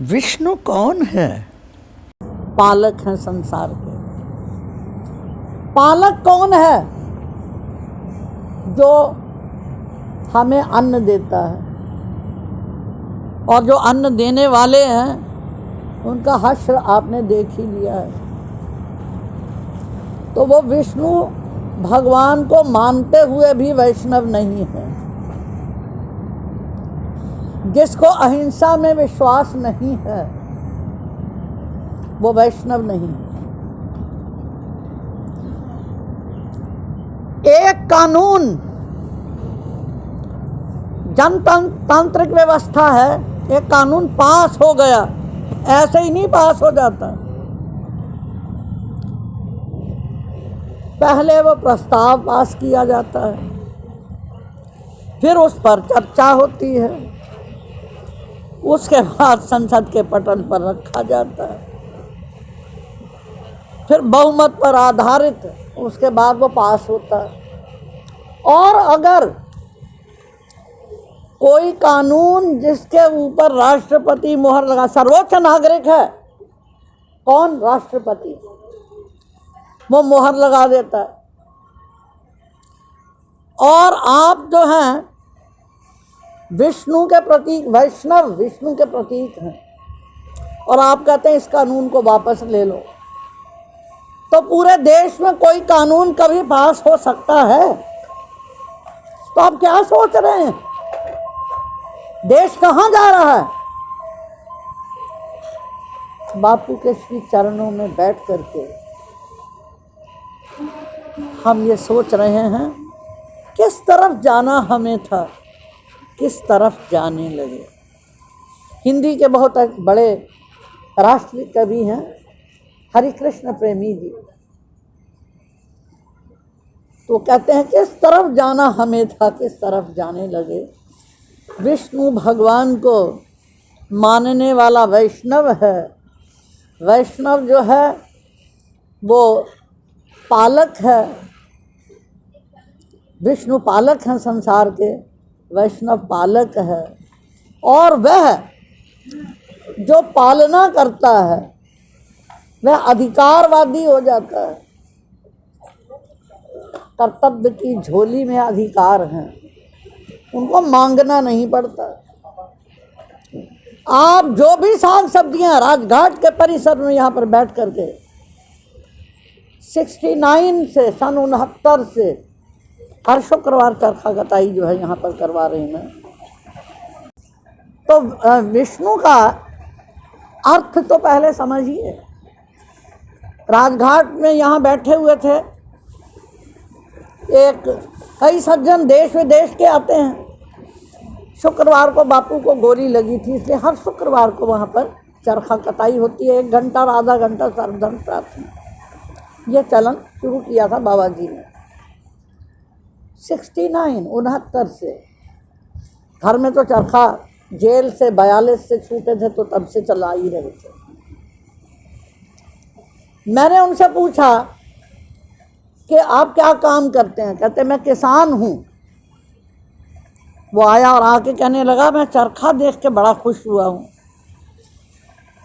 विष्णु कौन है? पालक हैं संसार के। पालक कौन है? जो हमें अन्न देता है, और जो अन्न देने वाले हैं उनका हश्र आपने देख ही लिया है। तो वो विष्णु भगवान को मानते हुए भी वैष्णव नहीं है। जिसको अहिंसा में विश्वास नहीं है वो वैष्णव नहीं है। एक कानून जनतांत्रिक व्यवस्था है, एक कानून पास हो गया, ऐसे ही नहीं पास हो जाता। पहले वो प्रस्ताव पास किया जाता है, फिर उस पर चर्चा होती है, उसके बाद संसद के पटल पर रखा जाता है, फिर बहुमत पर आधारित उसके बाद वो पास होता है। और अगर कोई कानून जिसके ऊपर राष्ट्रपति मोहर लगा, सर्वोच्च नागरिक है कौन? राष्ट्रपति, वो मोहर लगा देता है। और आप जो हैं विष्णु के प्रतीक, वैष्णव विष्णु के प्रतीक हैं, और आप कहते हैं इस कानून को वापस ले लो, तो पूरे देश में कोई कानून कभी पास हो सकता है? तो आप क्या सोच रहे हैं? देश कहाँ जा रहा है? बापू के श्री चरणों में बैठ करके हम ये सोच रहे हैं किस तरफ जाना हमें था, किस तरफ जाने लगे। हिंदी के बहुत बड़े राष्ट्रीय कवि हैं हरिकृष्ण प्रेमी जी, तो कहते हैं किस तरफ जाना हमें था, किस तरफ जाने लगे। विष्णु भगवान को मानने वाला वैष्णव है। वैष्णव जो है वो पालक है। विष्णु पालक हैं संसार के, वैष्णव पालक है। और वह जो पालना करता है वह अधिकारवादी हो जाता है। कर्तव्य की झोली में अधिकार हैं, उनको मांगना नहीं पड़ता। आप जो भी साग सब्जियां राजघाट के परिसर में यहाँ पर बैठ करके 69 से सन 69 से हर शुक्रवार चरखा कटाई जो है यहाँ पर करवा रही मैं, तो विष्णु का अर्थ तो पहले समझिए। राजघाट में यहाँ बैठे हुए थे, कई सज्जन देश विदेश के आते हैं। शुक्रवार को बापू को गोली लगी थी, इसलिए हर शुक्रवार को वहाँ पर चरखा कटाई होती है। 1 घंटा और आधा घंटा सर्वधर्म प्रार्थना, ये चलन शुरू किया था बाबा जी ने 69 से। घर में तो चरखा जेल से 42 से छूटे थे, तो तब से चला ही रहे थे। मैंने उनसे पूछा कि आप क्या काम करते हैं? कहते मैं किसान हूँ। वो आया और आके कहने लगा मैं चरखा देख के बड़ा खुश हुआ हूँ।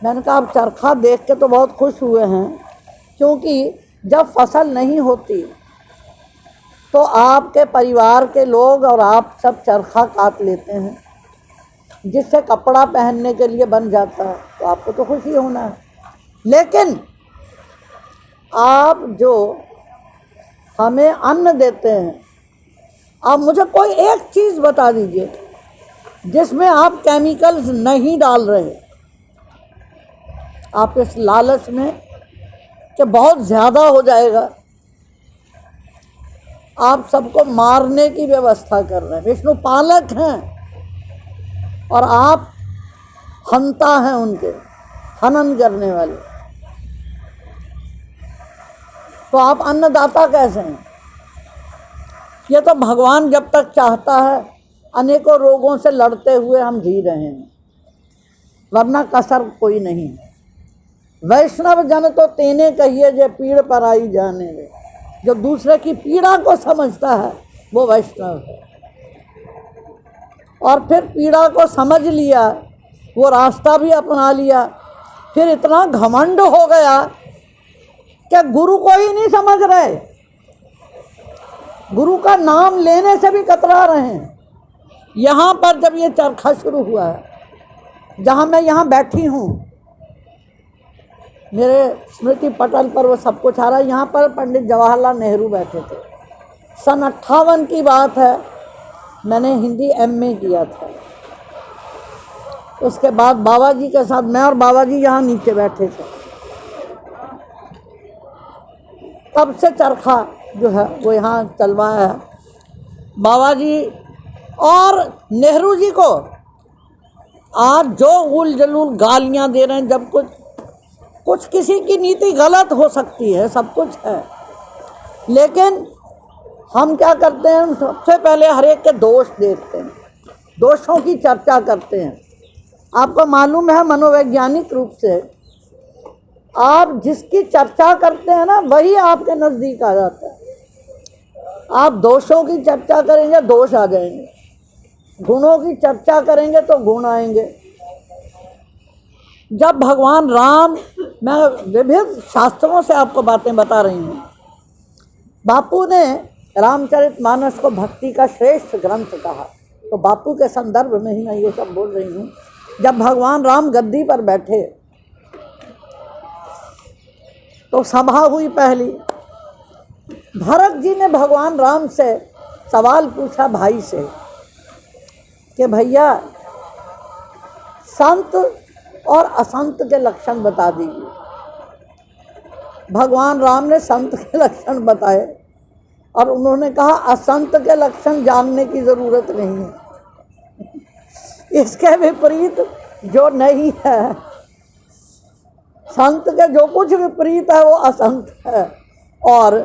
मैंने कहा आप चरखा देख के तो बहुत खुश हुए हैं, क्योंकि जब फसल नहीं होती तो आपके परिवार के लोग और आप सब चरखा काट लेते हैं, जिससे कपड़ा पहनने के लिए बन जाता है, तो आपको तो खुशी होना है। लेकिन आप जो हमें अन्न देते हैं, आप मुझे कोई एक चीज़ बता दीजिए जिसमें आप केमिकल्स नहीं डाल रहे। आप इस लालच में कि बहुत ज़्यादा हो जाएगा, आप सबको मारने की व्यवस्था कर रहे हैं। विष्णु पालक हैं और आप हंता हैं, उनके हनन करने वाले। तो आप अन्नदाता कैसे हैं? ये तो भगवान जब तक चाहता है, अनेकों रोगों से लड़ते हुए हम जी रहे हैं, वरना कसर कोई नहीं है। वैष्णव जन तो तेने कहिए जे पीड़ पर आई जाने दे। जो दूसरे की पीड़ा को समझता है वो वैष्णव है। और फिर पीड़ा को समझ लिया, वो रास्ता भी अपना लिया। फिर इतना घमंड हो गया कि गुरु को ही नहीं समझ रहे, गुरु का नाम लेने से भी कतरा रहे हैं। यहाँ पर जब ये चरखा शुरू हुआ है, जहाँ मैं यहाँ बैठी हूँ, मेरे स्मृति पटल पर वो सब कुछ आ रहा है। यहाँ पर पंडित जवाहरलाल नेहरू बैठे थे। सन 58 की बात है, मैंने हिंदी MA किया था। उसके बाद बाबा जी के साथ मैं और बाबा जी यहाँ नीचे बैठे थे। तब से चरखा जो है वो यहाँ चलवाया है। बाबा जी और नेहरू जी को आज जो उल जलूल गालियाँ दे रहे हैं, जब कुछ किसी की नीति गलत हो सकती है, सब कुछ है, लेकिन हम क्या करते हैं, सबसे पहले हर एक के दोष देखते हैं, दोषों की चर्चा करते हैं। आपको मालूम है मनोवैज्ञानिक रूप से आप जिसकी चर्चा करते हैं ना, वही आपके नज़दीक आ जाता है। आप दोषों की चर्चा करेंगे, दोष आ जाएंगे। गुणों की चर्चा करेंगे तो गुण आएंगे। जब भगवान राम, मैं विभिन्न शास्त्रों से आपको बातें बता रही हूँ, बापू ने रामचरितमानस को भक्ति का श्रेष्ठ ग्रंथ कहा, तो बापू के संदर्भ में ही मैं ये सब बोल रही हूँ। जब भगवान राम गद्दी पर बैठे तो सभा हुई पहली। भरत जी ने भगवान राम से सवाल पूछा भाई से कि भैया संत और असंत के लक्षण बता दीजिए। भगवान राम ने संत के लक्षण बताए और उन्होंने कहा असंत के लक्षण जानने की ज़रूरत नहीं है। इसके विपरीत जो नहीं है, संत के जो कुछ विपरीत है वो असंत है, और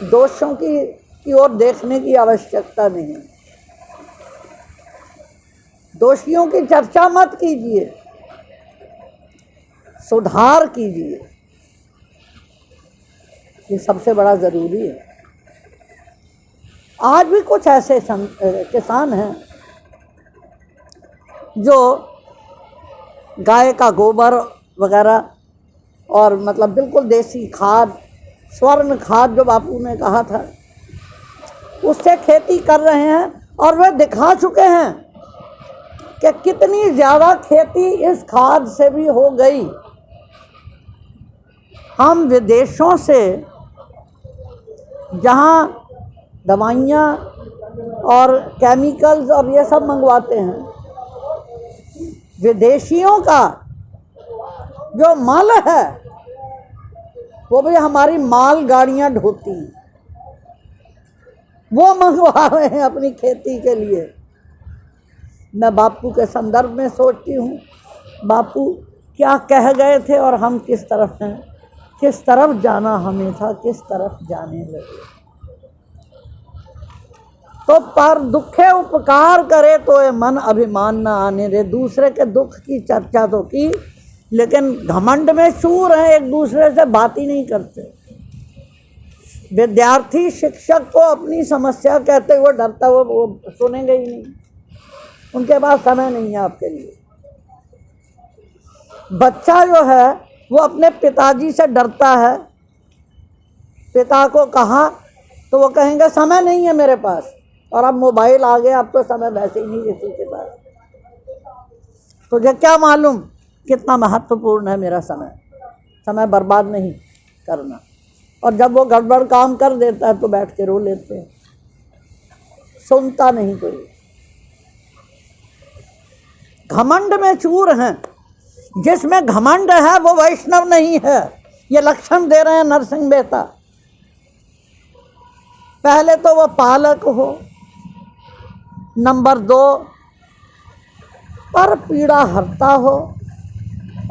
दोषों की ओर देखने की आवश्यकता नहीं। दोषियों की चर्चा मत कीजिए, सुधार कीजिए, ये सबसे बड़ा ज़रूरी है। आज भी कुछ ऐसे किसान हैं जो गाय का गोबर वगैरह और मतलब बिल्कुल देसी खाद, स्वर्ण खाद जो बापू ने कहा था, उससे खेती कर रहे हैं, और वे दिखा चुके हैं कि कितनी ज़्यादा खेती इस खाद से भी हो गई। हम विदेशों से जहाँ दवाइयाँ और केमिकल्स और ये सब मंगवाते हैं, विदेशियों का जो मल है वो भी हमारी माल गाड़ियाँ ढोती हैं, वो मंगवा रहे हैं अपनी खेती के लिए। मैं बापू के संदर्भ में सोचती हूँ, बापू क्या कह गए थे और हम किस तरफ हैं, किस तरफ जाना हमें था, किस तरफ जाने लगे। तो पर दुखे उपकार करे तो ये मन अभिमान न आने दे। दूसरे के दुख की चर्चा तो की, लेकिन घमंड में चूर हैं, एक दूसरे से बात ही नहीं करते। विद्यार्थी शिक्षक को अपनी समस्या कहते हुए डरता हुआ, वो सुनेंगे ही नहीं, उनके पास समय नहीं है आपके लिए। बच्चा जो है वो अपने पिताजी से डरता है, पिता को कहा तो वो कहेंगे समय नहीं है मेरे पास, और अब मोबाइल आ गया, अब तो समय वैसे ही नहीं किसी के पास। तुझे क्या मालूम कितना महत्वपूर्ण है मेरा समय, समय बर्बाद नहीं करना। और जब वो गड़बड़ काम कर देता है तो बैठ के रो लेते हैं, सुनता नहीं कोई। घमंड में चूर हैं, जिसमें घमंड है वो वैष्णव नहीं है, ये लक्षण दे रहे हैं नरसिंह मेहता। पहले तो वो पालक हो, नंबर 2 पर पीड़ा हरता हो,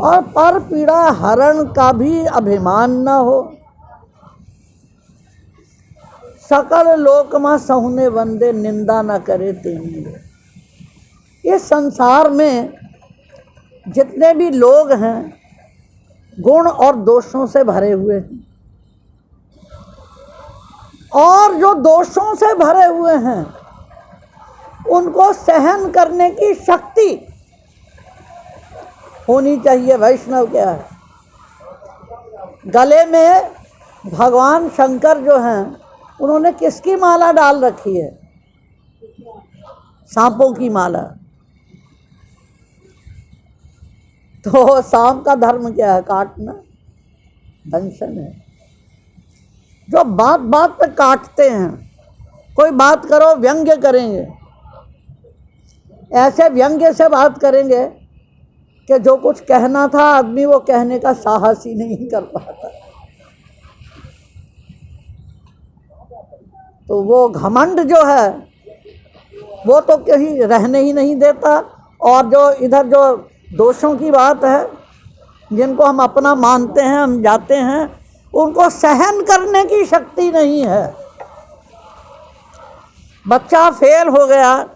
और पर पीड़ा हरण का भी अभिमान न हो। सकल लोक मां सहुने वंदे, निंदा न करे तेनी। इस संसार में जितने भी लोग हैं गुण और दोषों से भरे हुए हैं, और जो दोषों से भरे हुए हैं उनको सहन करने की शक्ति होनी चाहिए। वैष्णव क्या है? गले में भगवान शंकर जो हैं उन्होंने किसकी माला डाल रखी है? सांपों की माला। तो सांप का धर्म क्या है? काटना, दंशन है। जो बात बात पे काटते हैं, कोई बात करो व्यंग्य करेंगे, ऐसे व्यंग्य से बात करेंगे कि जो कुछ कहना था आदमी वो कहने का साहस ही नहीं कर पाता। तो वो घमंड जो है वो तो कहीं रहने ही नहीं देता। और जो इधर जो दोषों की बात है, जिनको हम अपना मानते हैं, हम जाते हैं, उनको सहन करने की शक्ति नहीं है। बच्चा फेल हो गया,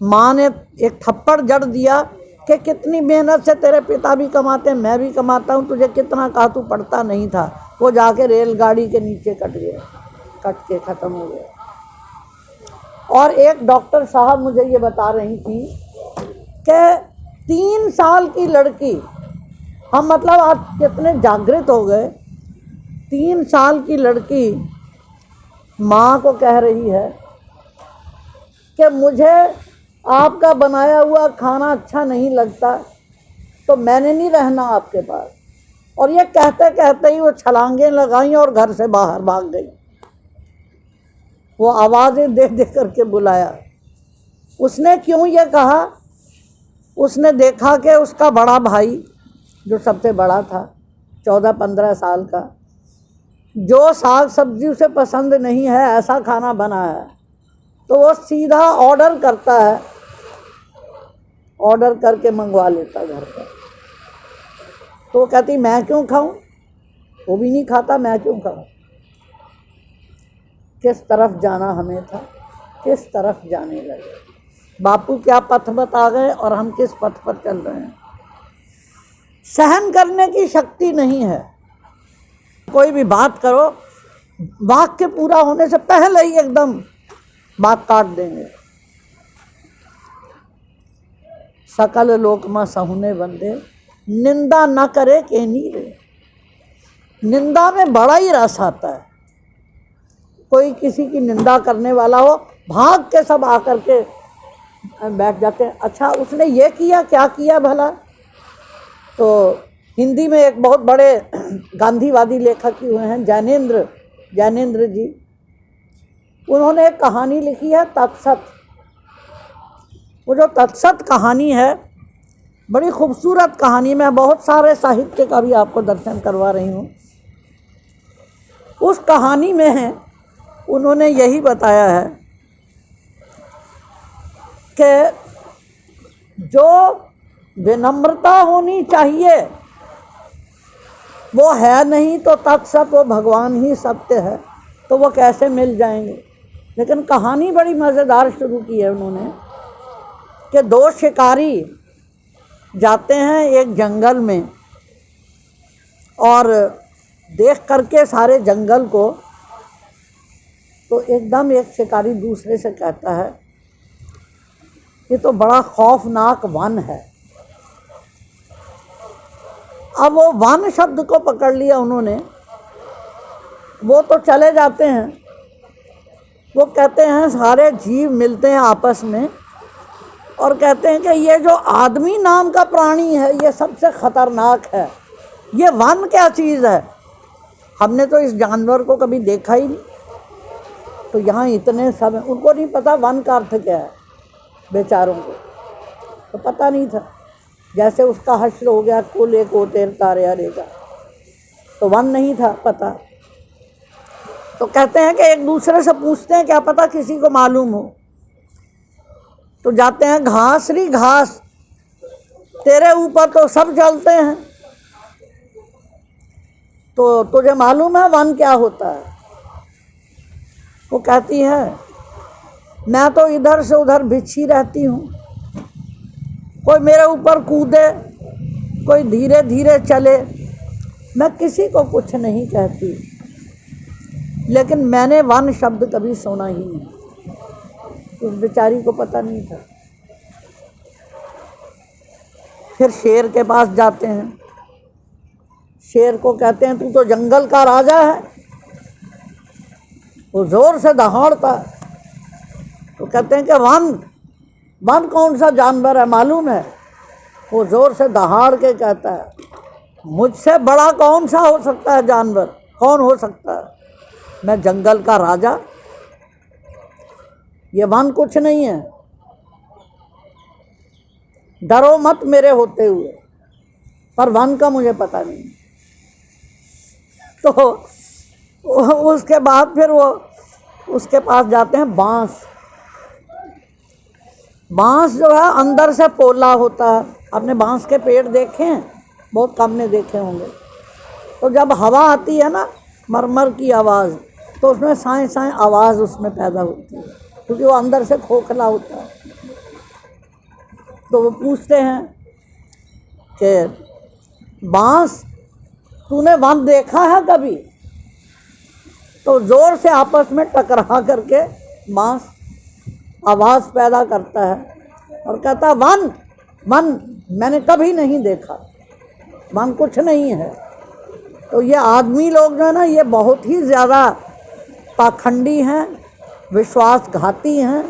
माँ ने एक थप्पड़ जड़ दिया कि कितनी मेहनत से तेरे पिता भी कमाते हैं, मैं भी कमाता हूँ, तुझे कितना कहा तू पढ़ता नहीं था। वो जाके रेलगाड़ी के नीचे कट गया, कट के ख़त्म हो गया। और एक डॉक्टर साहब मुझे ये बता रही थी कि 3 साल की लड़की, हम मतलब आज कितने जागृत हो गए, 3 साल की लड़की माँ को कह रही है कि मुझे आपका बनाया हुआ खाना अच्छा नहीं लगता, तो मैंने नहीं रहना आपके पास। और ये कहते कहते ही वो छलांगें लगाई और घर से बाहर भाग गई। वो आवाज़ें दे दे करके बुलाया। उसने क्यों ये कहा? उसने देखा कि उसका बड़ा भाई जो सबसे बड़ा था, 14-15 साल का, जो साग सब्जी उसे पसंद नहीं है ऐसा खाना बना है, तो वो सीधा ऑर्डर करता है, ऑर्डर करके मंगवा लेता घर पर। तो वो कहती मैं क्यों खाऊं, वो भी नहीं खाता, मैं क्यों खाऊं। किस तरफ जाना हमें था, किस तरफ जाने लगे। बापू क्या पथ बता गए और हम किस पथ पर चल रहे हैं। सहन करने की शक्ति नहीं है। कोई भी बात करो, वाक्य पूरा होने से पहले ही एकदम बात काट देंगे। सकल लोक में सहुने बंदे, निंदा न करे के नीरे। निंदा में बड़ा ही रस आता है। कोई किसी की निंदा करने वाला हो, भाग के सब आकर के बैठ जाते हैं। अच्छा उसने ये किया, क्या किया भला? तो हिंदी में एक बहुत बड़े गांधीवादी लेखक हुए हैं, जैनेंद्र जी। उन्होंने एक कहानी लिखी है तत्सत। वो जो तत्सत कहानी है बड़ी खूबसूरत कहानी। मैं बहुत सारे साहित्य का भी आपको दर्शन करवा रही हूँ। उस कहानी में है उन्होंने यही बताया है कि जो विनम्रता होनी चाहिए वो है नहीं, तो तत्सत वो भगवान ही सत्य है, तो वो कैसे मिल जाएंगे। लेकिन कहानी बड़ी मज़ेदार शुरू की है उन्होंने कि 2 शिकारी जाते हैं एक जंगल में, और देख करके सारे जंगल को, तो एकदम एक शिकारी दूसरे से कहता है ये तो बड़ा खौफनाक वन है। अब वो वन शब्द को पकड़ लिया उन्होंने। वो तो चले जाते हैं, वो कहते हैं सारे जीव मिलते हैं आपस में और कहते हैं कि ये जो आदमी नाम का प्राणी है ये सबसे ख़तरनाक है। ये वन क्या चीज़ है, हमने तो इस जानवर को कभी देखा ही नहीं। तो यहाँ इतने सब हैं, उनको नहीं पता वन का अर्थ क्या है, बेचारों को तो पता नहीं था। जैसे उसका हश्र हो गया, कुल एक ओतेर तारे अरेगा, तो वन नहीं था पता। तो कहते हैं कि एक दूसरे से पूछते हैं क्या पता किसी को मालूम हो। तो जाते हैं, घास री घास, तेरे ऊपर तो सब चलते हैं, तो तुझे मालूम है वन क्या होता है? वो कहती है मैं तो इधर से उधर बिछी रहती हूँ, कोई मेरे ऊपर कूदे, कोई धीरे धीरे चले, मैं किसी को कुछ नहीं कहती, लेकिन मैंने वन शब्द कभी सुना ही नहीं। उस बेचारी को पता नहीं था। फिर शेर के पास जाते हैं। शेर को कहते हैं तू तो जंगल का राजा है। वो जोर से दहाड़ता है। तो कहते हैं कि वन वन कौन सा जानवर है मालूम है? वो जोर से दहाड़ के कहता है मुझसे बड़ा कौन सा हो सकता है जानवर, कौन हो सकता है? मैं जंगल का राजा, ये वन कुछ नहीं है, डरो मत मेरे होते हुए, पर वन का मुझे पता नहीं। तो उसके बाद फिर वो उसके पास जाते हैं। बांस बांस जो है अंदर से पोला होता है। आपने बांस के पेड़ देखे हैं? बहुत कम ने देखे होंगे। तो जब हवा आती है ना, मरमर की आवाज़, तो उसमें साए साए आवाज़ उसमें पैदा होती है, क्योंकि वो अंदर से खोखला होता है। तो वो पूछते हैं कि बांस तूने वन देखा है कभी? तो ज़ोर से आपस में टकरा करके बांस आवाज़ पैदा करता है और कहता है वन वन मैंने कभी नहीं देखा, वन कुछ नहीं है। तो ये आदमी लोग जो है ना, ये बहुत ही ज़्यादा पाखंडी हैं, विश्वासघाती हैं,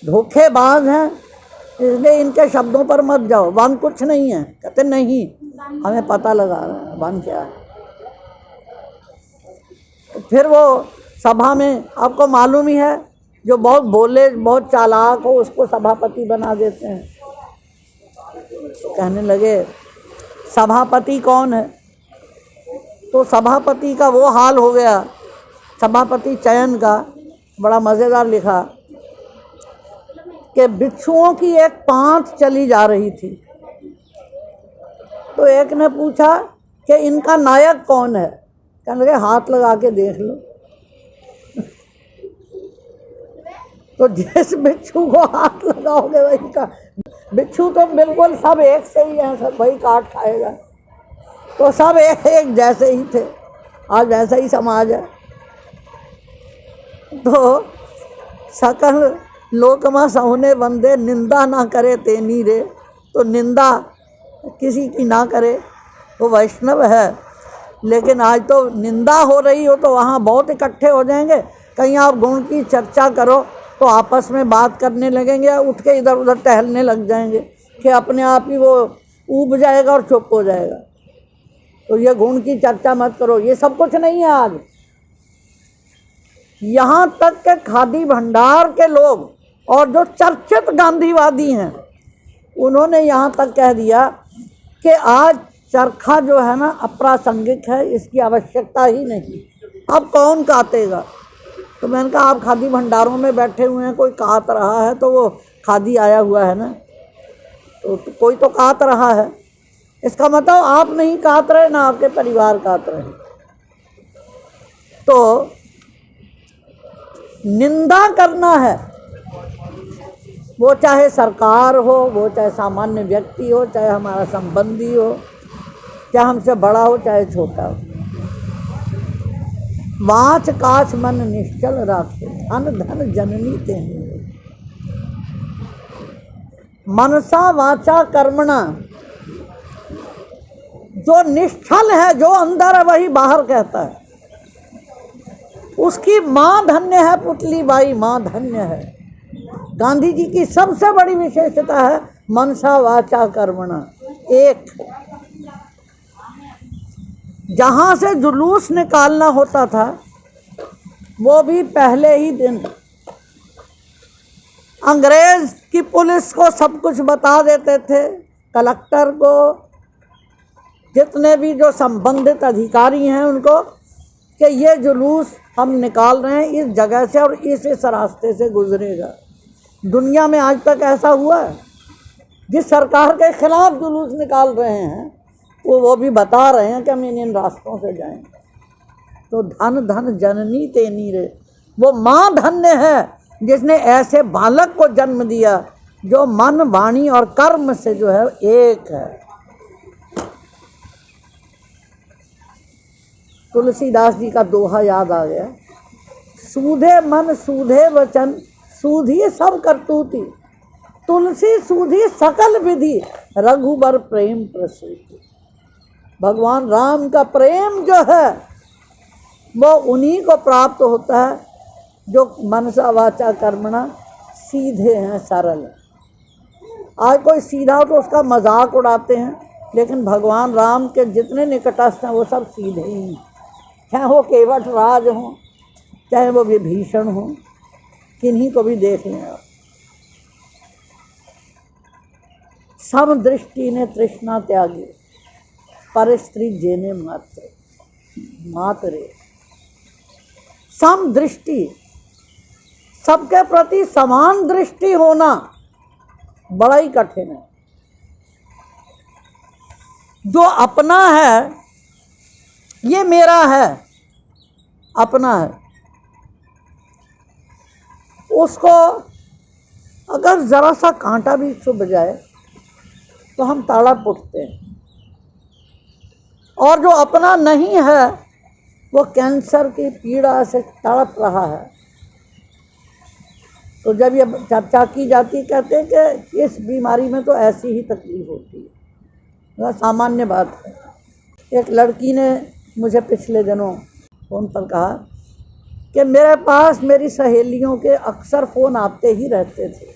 धोखेबाज हैं, इसलिए इनके शब्दों पर मत जाओ। वन कुछ नहीं है। कहते नहीं, हमें पता लगा रहा है वन क्या है। तो फिर वो सभा में, आपको मालूम ही है, जो बहुत बोले बहुत चालाक हो उसको सभापति बना देते हैं। तो कहने लगे सभापति कौन है? तो सभापति का वो हाल हो गया, सभापति चयन का। बड़ा मज़ेदार लिखा कि बिच्छुओं की एक पांच चली जा रही थी। तो एक ने पूछा कि इनका नायक कौन है? कहने लगे हाथ लगा के देख लो। तो जिस बिच्छू को हाथ लगाओगे वही का, बिच्छू तो बिल्कुल सब एक से ही हैं, सब वही काट खाएगा। तो सब एक जैसे ही थे। आज वैसा ही समाज है। तो सकल लोकमा सहुने बंदे, निंदा ना करे तेनी रे। तो निंदा किसी की ना करे, वो वैष्णव है। लेकिन आज तो निंदा हो रही हो तो वहाँ बहुत इकट्ठे हो जाएंगे। कहीं आप गुण की चर्चा करो तो आपस में बात करने लगेंगे, या उठ के इधर उधर टहलने लग जाएंगे कि अपने आप ही वो ऊब जाएगा और चुप हो जाएगा। तो ये गुण की चर्चा मत करो, ये सब कुछ नहीं है आज। यहाँ तक के खादी भंडार के लोग और जो चर्चित गांधीवादी हैं, उन्होंने यहाँ तक कह दिया कि आज चरखा जो है ना अप्रासंगिक है, इसकी आवश्यकता ही नहीं। अब कौन काटेगा? तो मैंने कहा आप खादी भंडारों में बैठे हुए हैं, कोई काट रहा है तो वो खादी आया हुआ है ना, तो कोई तो काट रहा है। इसका मतलब आप नहीं काट रहे, ना आपके परिवार काट रहे। तो निंदा करना है, वो चाहे सरकार हो, वो चाहे सामान्य व्यक्ति हो, चाहे हमारा संबंधी हो, चाहे हमसे बड़ा हो चाहे छोटा हो। वाच काच मन निश्चल राखे, धन धन जननी तेनी। मनसा वाचा कर्मणा, जो निश्चल है, जो अंदर है वही बाहर कहता है। उसकी माँ धन्य है, पुतली बाई माँ धन्य है। गांधी जी की सबसे बड़ी विशेषता है मनसा वाचा कर्मणा। एक, जहाँ से जुलूस निकालना होता था वो भी पहले ही दिन अंग्रेज की पुलिस को सब कुछ बता देते थे, कलेक्टर को, जितने भी जो संबंधित अधिकारी हैं उनको, कि ये जुलूस हम निकाल रहे हैं इस जगह से और इस रास्ते से गुजरेगा। दुनिया में आज तक ऐसा हुआ है? जिस सरकार के खिलाफ जुलूस निकाल रहे हैं वो भी बता रहे हैं कि हम इन रास्तों से जाएंगे। तो धन धन जननी तेनी रे, वो माँ धन्य है जिसने ऐसे बालक को जन्म दिया जो मन वाणी और कर्म से जो है एक है। तुलसीदास जी का दोहा याद आ गया, सूधे मन सूधे वचन सूधिए सब करतूती। तुलसी सूधी सकल विधि रघुबर प्रेम प्रसूति। भगवान राम का प्रेम जो है वो उन्हीं को प्राप्त होता है जो मनसा वाचा कर्मणा सीधे हैं, सरल हैं। आज कोई सीधा हो तो उसका मजाक उड़ाते हैं, लेकिन भगवान राम के जितने निकटस्थ हैं वो सब सीधे ही हैं। चाहे वो केवट राज हों, चाहे वो विभीषण हों, किन्हीं को भी देख लें आप। सम दृष्टि ने तृष्णा त्यागी, पर स्त्री जेने मातरे। सम दृष्टि, सबके प्रति समान दृष्टि होना बड़ा ही कठिन है। जो अपना है, ये मेरा है, अपना है, उसको अगर जरा सा कांटा भी चुभ जाए तो हम तड़प उठते हैं। और जो अपना नहीं है वो कैंसर की पीड़ा से तड़प रहा है। तो जब ये चर्चा की जाती, कहते हैं कि इस बीमारी में तो ऐसी ही तकलीफ होती है, वह सामान्य बात है। एक लड़की ने मुझे पिछले दिनों फ़ोन पर कहा कि मेरे पास मेरी सहेलियों के अक्सर फ़ोन आते ही रहते थे।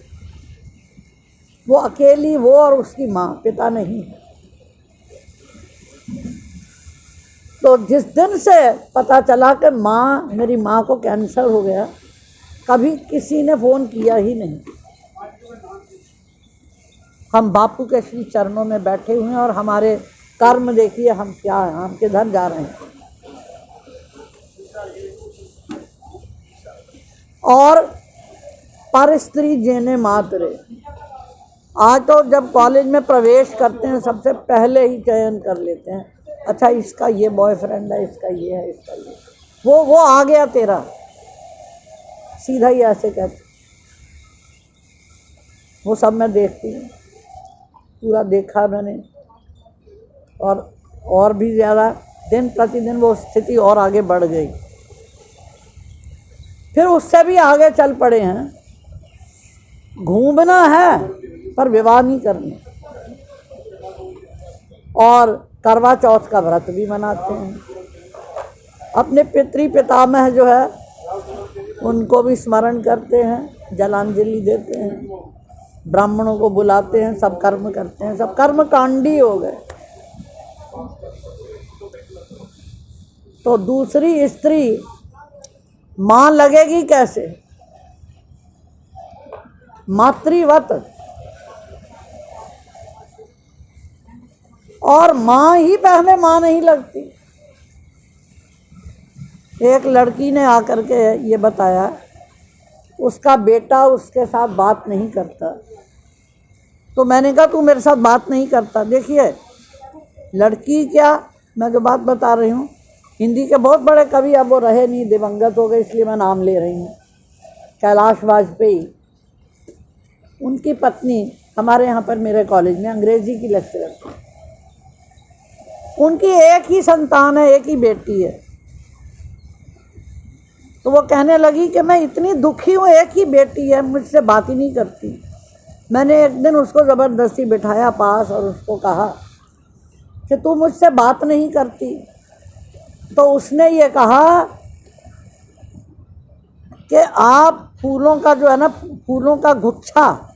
वो अकेली, वो और उसकी माँ, पिता नहीं है। तो जिस दिन से पता चला कि मेरी माँ को कैंसर हो गया, कभी किसी ने फ़ोन किया ही नहीं। हम बापू के श्री चरणों में बैठे हुए हैं और हमारे कर्म देखिए हम क्या हैं, हम किधर जा रहे हैं। और पर स्त्री जेने मातरे। आज तो जब कॉलेज में प्रवेश करते हैं सबसे पहले ही चयन कर लेते हैं, अच्छा इसका ये बॉयफ्रेंड है, इसका ये है, इसका ये, वो आ गया तेरा, सीधा ही ऐसे कहते। वो सब मैं देखती हूँ, पूरा देखा मैंने। और भी ज़्यादा दिन प्रतिदिन वो स्थिति और आगे बढ़ गई। फिर उससे भी आगे चल पड़े हैं, घूमना है पर विवाह नहीं करना। और करवा चौथ का व्रत भी मनाते हैं, अपने पितामह जो है उनको भी स्मरण करते हैं, जलांजलि देते हैं, ब्राह्मणों को बुलाते हैं, सब कर्म करते हैं, सब कर्म कांडी हो गए। तो दूसरी स्त्री माँ लगेगी कैसे? मातृवत। और माँ ही पहले माँ नहीं लगती। एक लड़की ने आकर के ये बताया, उसका बेटा उसके साथ बात नहीं करता। तो मैंने कहा तू मेरे साथ बात नहीं करता। देखिए लड़की क्या, मैं जो बात बता रही हूँ, हिंदी के बहुत बड़े कवि, अब वो रहे नहीं, दिवंगत हो गए, इसलिए मैं नाम ले रही हूँ, कैलाश वाजपेयी। उनकी पत्नी हमारे यहाँ पर मेरे कॉलेज में अंग्रेजी की लेक्चरर थी। उनकी एक ही संतान है, एक ही बेटी है। तो वो कहने लगी कि मैं इतनी दुखी हूँ, एक ही बेटी है, मुझसे बात ही नहीं करती। मैंने एक दिन उसको ज़बरदस्ती बिठाया पास और उसको कहा कि तू मुझसे बात नहीं करती। तो उसने ये कहा कि आप फूलों का जो है ना, फूलों का गुच्छा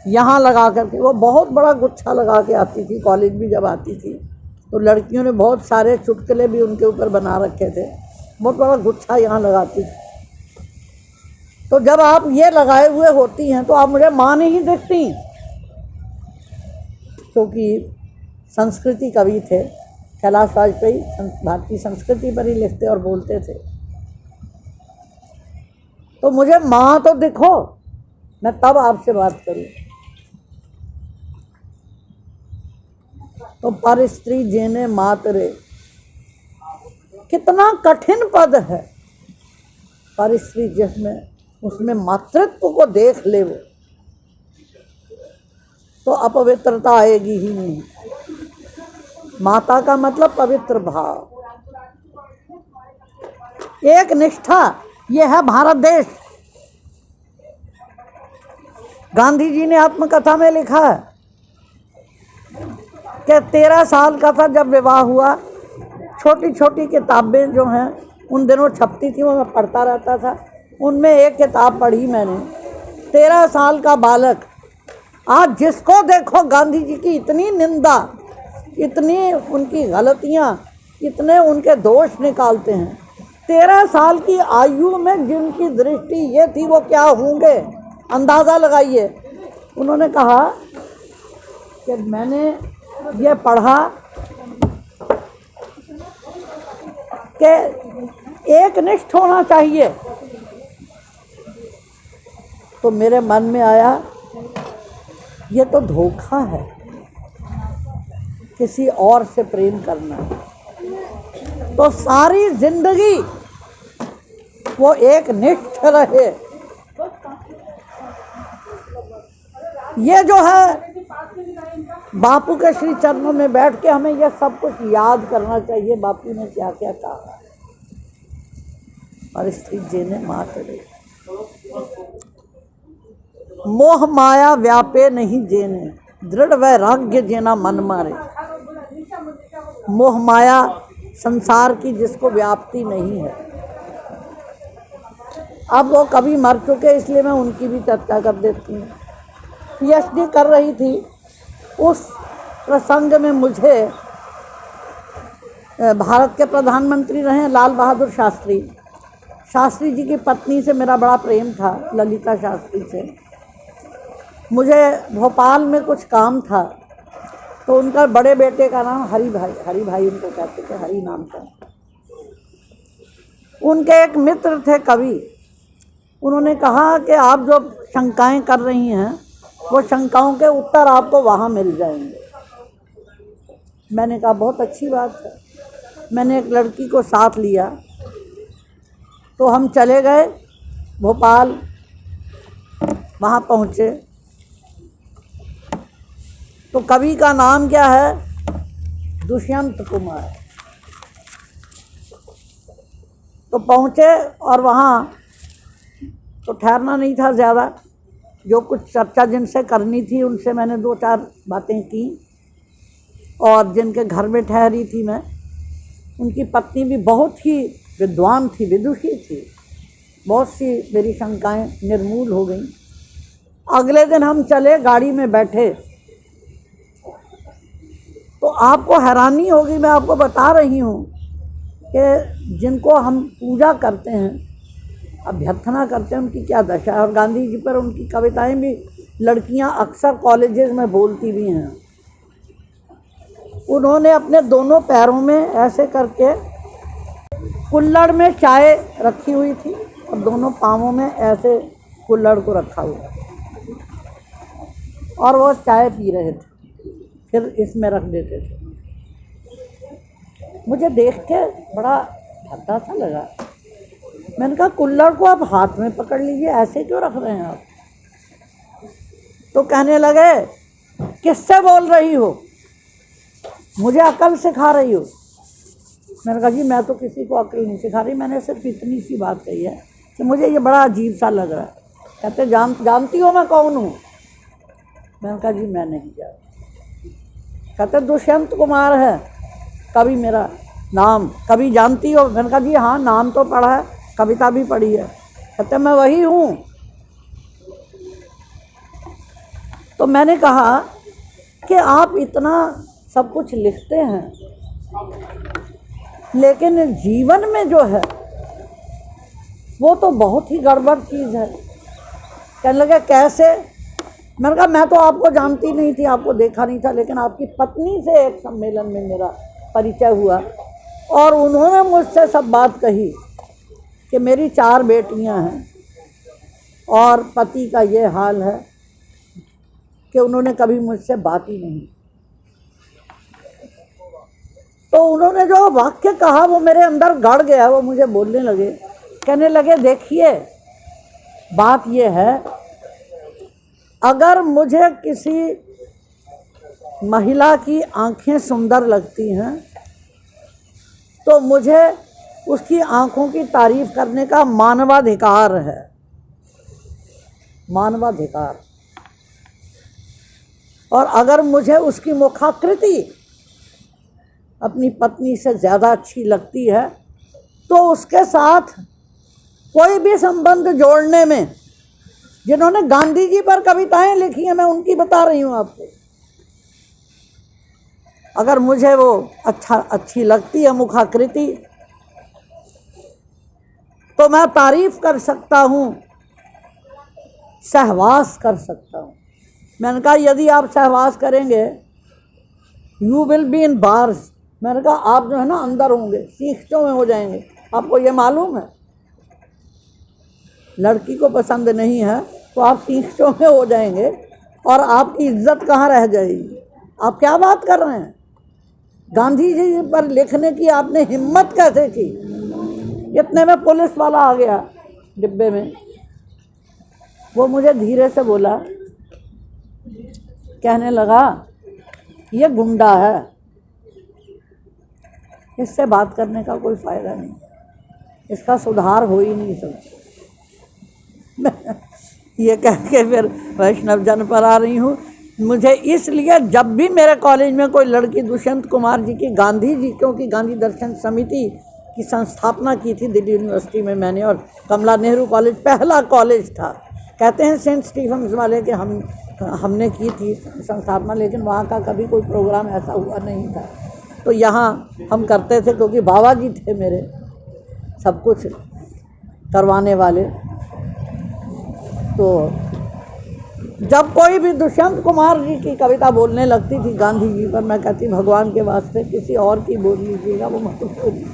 यहाँ लगा करके, वो बहुत बड़ा गुच्छा लगा के आती थी, कॉलेज भी जब आती थी तो लड़कियों ने बहुत सारे चुटकुले भी उनके ऊपर बना रखे थे, बहुत बड़ा गुच्छा यहाँ लगाती थी। तो जब आप ये लगाए हुए होती हैं तो आप मुझे माँ नहीं दिखती। क्योंकि संस्कृति कवि थे कैलाश वाजपेयी, भारतीय संस्कृति पर ही लिखते और बोलते थे। तो मुझे माँ तो दिखो, मैं तब आपसे बात करूँ। तो पर स्त्री जेने मातरे, कितना कठिन पद है। पर स्त्री जिसमें उसमें मातृत्व को देख ले वो, तो अपवित्रता आएगी ही नहीं। माता का मतलब पवित्र भाव, एक निष्ठा। ये है भारत देश, गांधी जी ने आत्मकथा में लिखा है कि 13 साल का था जब विवाह हुआ। छोटी छोटी किताबें जो हैं उन दिनों छपती थी, वो मैं पढ़ता रहता था। उनमें एक किताब पढ़ी मैंने, 13 साल का बालक। आज जिसको देखो गांधी जी की इतनी निंदा, इतनी उनकी गलतियां, इतने उनके दोष निकालते हैं। 13 साल की आयु में जिनकी दृष्टि ये थी वो क्या होंगे, अंदाज़ा लगाइए। उन्होंने कहा कि मैंने ये पढ़ा कि एक निष्ठ होना चाहिए, तो मेरे मन में आया ये तो धोखा है, किसी और से प्रेम करना। तो सारी जिंदगी वो एक निष्ठ रहे। ये जो है बापू के श्री चरणों में बैठ के हमें यह सब कुछ याद करना चाहिए, बापू ने क्या क्या कहा। परिस्थिति जेने मातरे, मोह माया व्यापे नहीं जेने, दृढ़ वैराग्य जेना मन मारे। मोह माया संसार की जिसको व्याप्ति नहीं है। अब वो कभी मर चुके, इसलिए मैं उनकी भी चर्चा कर देती हूँ। पीएचडी कर रही थी, उस प्रसंग में मुझे भारत के प्रधानमंत्री रहे लाल बहादुर शास्त्री, शास्त्री जी की पत्नी से मेरा बड़ा प्रेम था, ललिता शास्त्री से। मुझे भोपाल में कुछ काम था, तो उनका बड़े बेटे का नाम हरि भाई उनको कहते थे, हरि नाम था। उनके एक मित्र थे कवि, उन्होंने कहा कि आप जो शंकाएं कर रही हैं वो शंकाओं के उत्तर आपको वहाँ मिल जाएंगे। मैंने कहा बहुत अच्छी बात है। मैंने एक लड़की को साथ लिया, तो हम चले गए भोपाल। वहाँ पहुँचे तो कवि का नाम क्या है, दुष्यंत कुमार। तो पहुँचे और वहाँ तो ठहरना नहीं था ज़्यादा, जो कुछ चर्चा जिनसे करनी थी उनसे मैंने 2-4 बातें की, और जिनके घर में ठहरी थी मैं, उनकी पत्नी भी बहुत ही विद्वान थी, विदुषी थी। बहुत सी मेरी शंकाएं निर्मूल हो गईं। अगले दिन हम चले, गाड़ी में बैठे, तो आपको हैरानी होगी, मैं आपको बता रही हूँ कि जिनको हम पूजा करते हैं, अभ्यर्थना करते हैं, उनकी क्या दशा है। और गांधी जी पर उनकी कविताएं भी लड़कियां अक्सर कॉलेजेस में बोलती भी हैं। उन्होंने अपने दोनों पैरों में ऐसे करके कुल्हड़ में चाय रखी हुई थी और दोनों पाँवों में ऐसे कुल्हड़ को रखा हुआ, और वो चाय पी रहे थे, फिर इसमें रख देते थे। मुझे देख के बड़ा भद्दा सा लगा। मैंने कहा कुल्हड़ को आप हाथ में पकड़ लीजिए, ऐसे क्यों रख रहे हैं आप। तो कहने लगे किससे बोल रही हो, मुझे अकल सिखा रही हो। मैंने कहा जी मैं तो किसी को अकल नहीं सिखा रही, मैंने सिर्फ इतनी सी बात कही है कि मुझे ये बड़ा अजीब सा लग रहा है। कहते जानती हो मैं कौन हूँ। मैंने कहा जी मैं नहीं जानती। कहते दुष्यंत कुमार है कवि, मेरा नाम कवि जानती हो। मैंने कहा जी हाँ, नाम तो पढ़ा है, कविता भी पढ़ी है। कहते मैं वही हूँ। तो मैंने कहा कि आप इतना सब कुछ लिखते हैं, लेकिन जीवन में जो है वो तो बहुत ही गड़बड़ चीज़ है। कहने लगे कैसे। मैंने कहा मैं तो आपको जानती नहीं थी, आपको देखा नहीं था, लेकिन आपकी पत्नी से एक सम्मेलन में मेरा परिचय हुआ और उन्होंने मुझसे सब बात कही कि मेरी 4 बेटियां हैं और पति का ये हाल है कि उन्होंने कभी मुझसे बात ही नहीं। तो उन्होंने जो वाक्य कहा वो मेरे अंदर गड़ गया। वो मुझे बोलने लगे, कहने लगे देखिए बात ये है, अगर मुझे किसी महिला की आंखें सुंदर लगती हैं तो मुझे उसकी आंखों की तारीफ करने का मानवाधिकार है। मानवाधिकार। और अगर मुझे उसकी मुखाकृति अपनी पत्नी से ज़्यादा अच्छी लगती है तो उसके साथ कोई भी संबंध जोड़ने में, जिन्होंने गांधी जी पर कविताएं लिखी हैं, मैं उनकी बता रही हूँ आपको, अगर मुझे वो अच्छी लगती है मुखाकृति, तो मैं तारीफ कर सकता हूँ, सहवास कर सकता हूँ। मैंने कहा यदि आप सहवास करेंगे, you will be in bars, मैंने कहा आप जो है ना अंदर होंगे, सीखचों में हो जाएंगे। आपको ये मालूम है, लड़की को पसंद नहीं है तो आप सीखचों में हो जाएंगे और आपकी इज्जत कहाँ रह जाएगी। आप क्या बात कर रहे हैं? गांधी जी पर लिखने की आपने हिम्मत कैसे की? इतने में पुलिस वाला आ गया डिब्बे में। वो मुझे धीरे से बोला, कहने लगा ये गुंडा है, इससे बात करने का कोई फ़ायदा नहीं, इसका सुधार हो ही नहीं सकता। ये कह के फिर वैष्णव जन पर आ रही हूँ। मुझे इसलिए जब भी मेरे कॉलेज में कोई लड़की दुष्यंत कुमार जी की, गांधी जी, क्योंकि गांधी दर्शन समिति की संस्थापना की थी दिल्ली यूनिवर्सिटी में मैंने, और कमला नेहरू कॉलेज पहला कॉलेज था। कहते हैं सेंट स्टीफन्स वाले के हमने की थी संस्थापना, लेकिन वहाँ का कभी कोई प्रोग्राम ऐसा हुआ नहीं था। तो यहाँ हम करते थे क्योंकि बाबा जी थे मेरे सब कुछ करवाने वाले। तो जब कोई भी दुष्यंत कुमार जी की कविता बोलने लगती थी गांधी जी पर, मैं कहती भगवान के वास्ते किसी और की बोल लीजिएगा, वो मत बोलिए।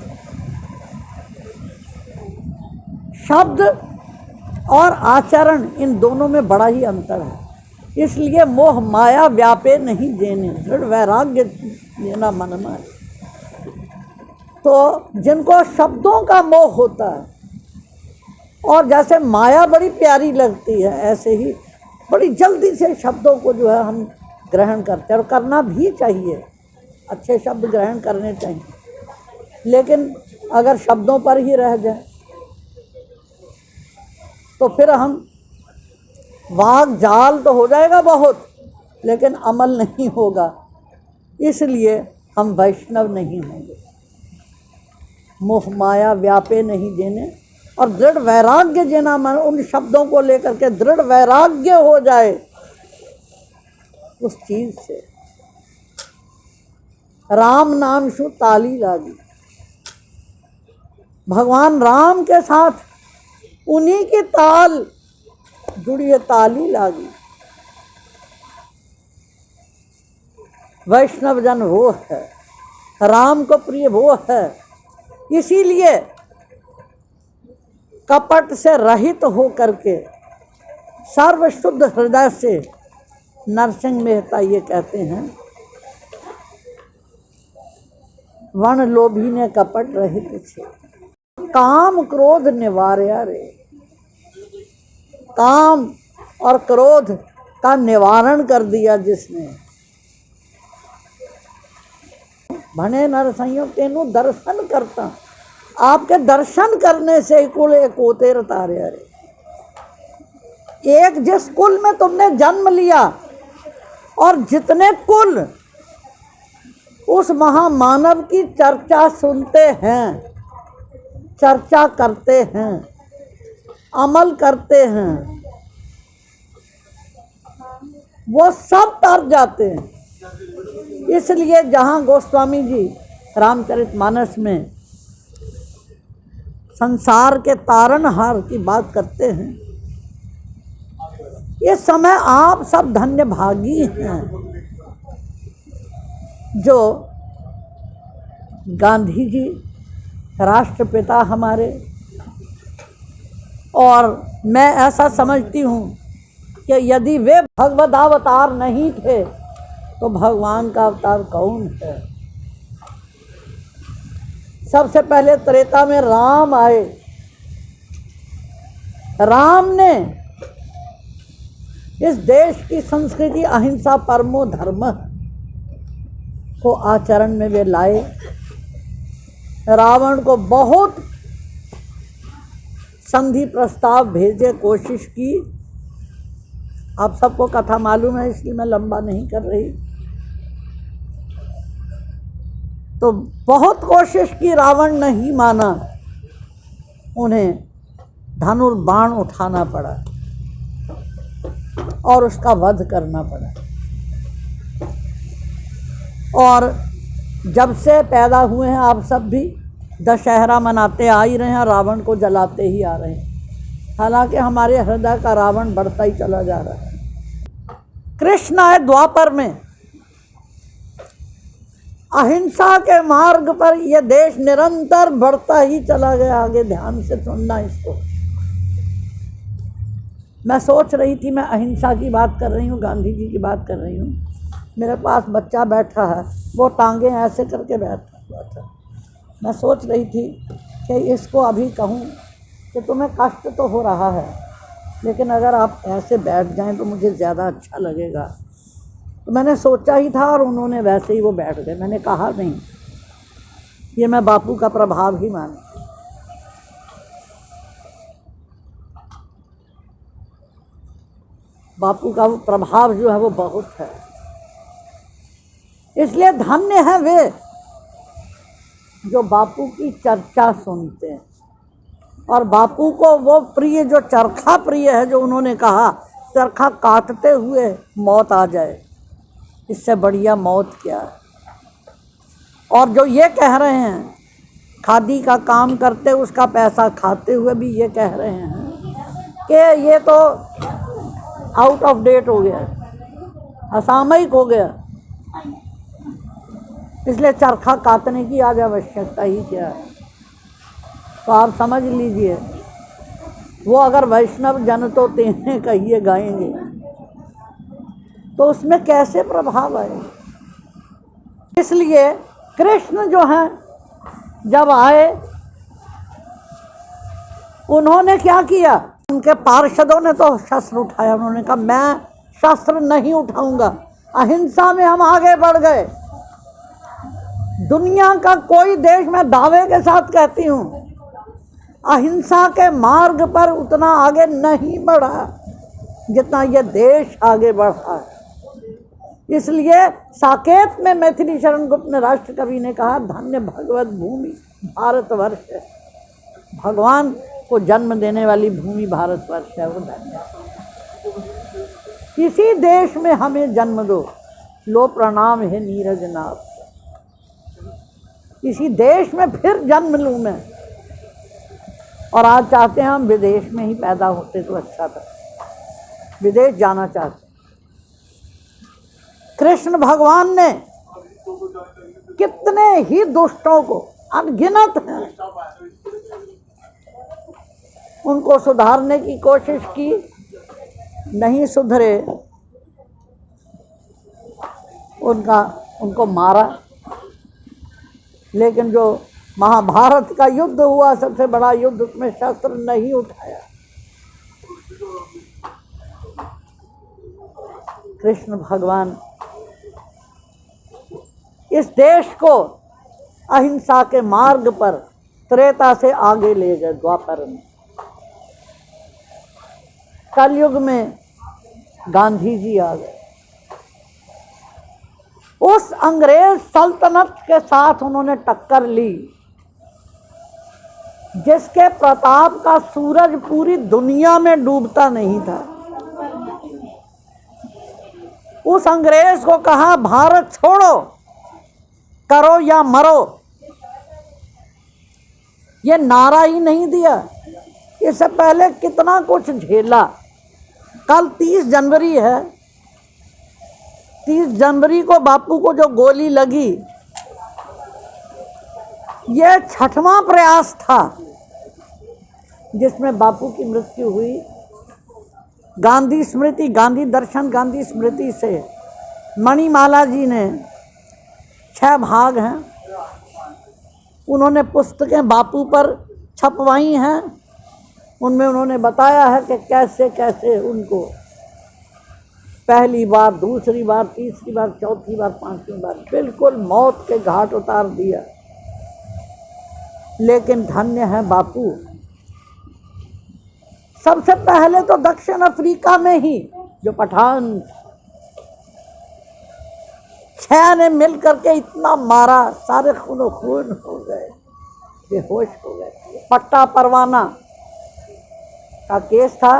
शब्द और आचरण, इन दोनों में बड़ा ही अंतर है। इसलिए मोह माया व्यापे नहीं देने, दृढ़ वैराग्य देना मन में। तो जिनको शब्दों का मोह होता है, और जैसे माया बड़ी प्यारी लगती है, ऐसे ही बड़ी जल्दी से शब्दों को जो है हम ग्रहण करते हैं, और करना भी चाहिए, अच्छे शब्द ग्रहण करने चाहिए। लेकिन अगर शब्दों पर ही रह जाए तो फिर हम वाग जाल तो हो जाएगा बहुत, लेकिन अमल नहीं होगा। इसलिए हम वैष्णव नहीं होंगे। मोह माया व्यापे नहीं देने, और दृढ़ वैराग्य जेना मन, उन शब्दों को लेकर के दृढ़ वैराग्य हो जाए उस चीज से। राम नाम शु ताली लागी, भगवान राम के साथ उन्हीं की ताल जुड़ी है, ताली लागी। वैष्णव जन वो है, राम को प्रिय वो है। इसीलिए कपट से रहित हो करके सर्व शुद्ध हृदय से नरसिंह मेहता ये कहते हैं, वन लोभी ने कपट रहित छे, काम क्रोध निवार्या रे। काम और क्रोध का निवारण कर दिया जिसने, भने नरसइयों तेनु दर्शन करता। आपके दर्शन करने से कुल एक होते रतारे। अरे एक जिस कुल में तुमने जन्म लिया, और जितने कुल उस महामानव की चर्चा सुनते हैं, चर्चा करते हैं, अमल करते हैं, वो सब तर जाते हैं। इसलिए जहाँ गोस्वामी जी रामचरितमानस में संसार के तारनहार की बात करते हैं, इस समय आप सब धन्य भागी हैं जो गांधी जी राष्ट्रपिता हमारे, और मैं ऐसा समझती हूँ कि यदि वे भगवद अवतार नहीं थे तो भगवान का अवतार कौन है? सबसे पहले त्रेता में राम आए। राम ने इस देश की संस्कृति अहिंसा परमो धर्म को आचरण में वे लाए। रावण को बहुत संधि प्रस्ताव भेजे, कोशिश की, आप सबको कथा मालूम है, इसलिए मैं लंबा नहीं कर रही। तो बहुत कोशिश की, रावण नहीं माना, उन्हें धनुर्बाण उठाना पड़ा और उसका वध करना पड़ा। और जब से पैदा हुए हैं आप सब भी दशहरा मनाते आ ही रहे हैं, रावण को जलाते ही आ रहे हैं। हालांकि हमारे हृदय का रावण बढ़ता ही चला जा रहा है। कृष्ण आए द्वापर में, अहिंसा के मार्ग पर यह देश निरंतर बढ़ता ही चला गया आगे। ध्यान से सुनना इसको। मैं सोच रही थी, मैं अहिंसा की बात कर रही हूँ, गांधी जी की बात कर रही हूँ। मेरे पास बच्चा बैठा है, वो टांगे ऐसे करके बैठा हुआ था। मैं सोच रही थी कि इसको अभी कहूँ कि तुम्हें कष्ट तो हो रहा है, लेकिन अगर आप ऐसे बैठ जाएं तो मुझे ज़्यादा अच्छा लगेगा। तो मैंने सोचा ही था और उन्होंने वैसे ही वो बैठ गए। मैंने कहा नहीं, ये मैं बापू का प्रभाव ही मानती। बापू का वो प्रभाव जो है वो बहुत है, इसलिए धन्य है वे जो बापू की चर्चा सुनते हैं। और बापू को वो प्रिय, जो चरखा प्रिय है, जो उन्होंने कहा चरखा काटते हुए मौत आ जाए, इससे बढ़िया मौत क्या है। और जो ये कह रहे हैं खादी का काम करते उसका पैसा खाते हुए भी ये कह रहे हैं कि ये तो आउट ऑफ डेट हो गया, असामयिक हो गया, इसलिए चरखा काटने की आज आवश्यकता ही क्या है। तो आप समझ लीजिए, वो अगर वैष्णव जन तो तेने कहिए गाएंगे तो उसमें कैसे प्रभाव आए। इसलिए कृष्ण जो हैं जब आए, उन्होंने क्या किया, उनके पार्षदों ने तो शस्त्र उठाया। उन्होंने कहा मैं शस्त्र नहीं उठाऊंगा, अहिंसा में हम आगे बढ़ गए। दुनिया का कोई देश, मैं दावे के साथ कहती हूँ, अहिंसा के मार्ग पर उतना आगे नहीं बढ़ा जितना ये देश आगे बढ़ा है। इसलिए साकेत में मैथिली शरण गुप्त ने, राष्ट्र कवि ने कहा, धन्य भगवत भूमि भारतवर्ष है। भगवान को जन्म देने वाली भूमि भारतवर्ष है, वो धन्य है। इसी देश में हमें जन्म दो, लो प्रणाम है नीरज नाथ। इसी देश में फिर जन्म लूँ मैं। और आज चाहते हैं हम विदेश में ही पैदा होते तो अच्छा था, विदेश जाना चाहते। कृष्ण भगवान ने कितने ही दुष्टों को, अनगिनत हैं, उनको सुधारने की कोशिश की, नहीं सुधरे, उनको मारा। लेकिन जो महाभारत का युद्ध हुआ, सबसे बड़ा युद्ध, उसमें शस्त्र नहीं उठाया। कृष्ण भगवान इस देश को अहिंसा के मार्ग पर त्रेता से आगे ले गए। द्वापर में, कलयुग में गांधी जी आ गए। उस अंग्रेज सल्तनत के साथ उन्होंने टक्कर ली, जिसके प्रताप का सूरज पूरी दुनिया में डूबता नहीं था। उस अंग्रेज को कहा भारत छोड़ो, करो या मरो। ये नारा ही नहीं दिया, इससे पहले कितना कुछ झेला। कल 30 जनवरी है, 30 जनवरी को बापू को जो गोली लगी, यह 6वां प्रयास था जिसमें बापू की मृत्यु हुई। गांधी स्मृति, गांधी दर्शन, गांधी स्मृति से मणिमाला जी ने 6 भाग हैं, उन्होंने पुस्तकें बापू पर छपवाई हैं। उनमें उन्होंने बताया है कि कैसे कैसे उनको पहली बार, दूसरी बार, तीसरी बार, चौथी बार, 5वीं बार बिल्कुल मौत के घाट उतार दिया। लेकिन धन्य है बापू। सबसे पहले तो दक्षिण अफ्रीका में ही जो पठान 6 ने मिल करके इतना मारा, सारे खूनो खून हो गए, बेहोश हो गए। पट्टा परवाना का केस था।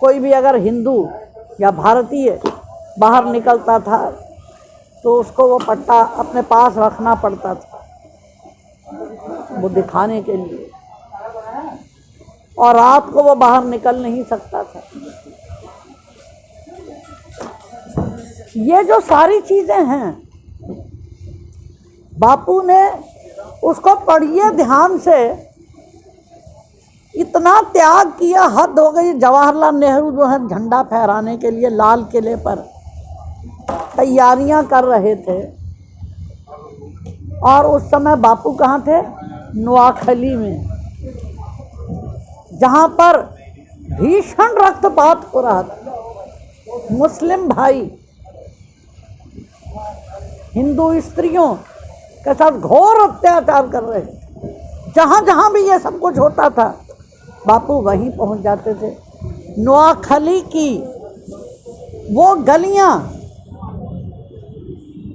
कोई भी अगर हिंदू या भारतीय बाहर निकलता था तो उसको वो पट्टा अपने पास रखना पड़ता था, वो दिखाने के लिए, और रात को वो बाहर निकल नहीं सकता था। ये जो सारी चीज़ें हैं, बापू ने उसको पढ़िए ध्यान से, इतना त्याग किया, हद हो गई। जवाहरलाल नेहरू जो है झंडा फहराने के लिए लाल किले पर तैयारियां कर रहे थे, और उस समय बापू कहाँ थे? नोआखली में, जहाँ पर भीषण रक्तपात हो रहा था। मुस्लिम भाई हिंदू स्त्रियों के साथ घोर अत्याचार कर रहे थे। जहाँ जहाँ भी ये सब कुछ होता था, बापू वहीं पहुँच जाते थे। नोआखली की वो गलियाँ,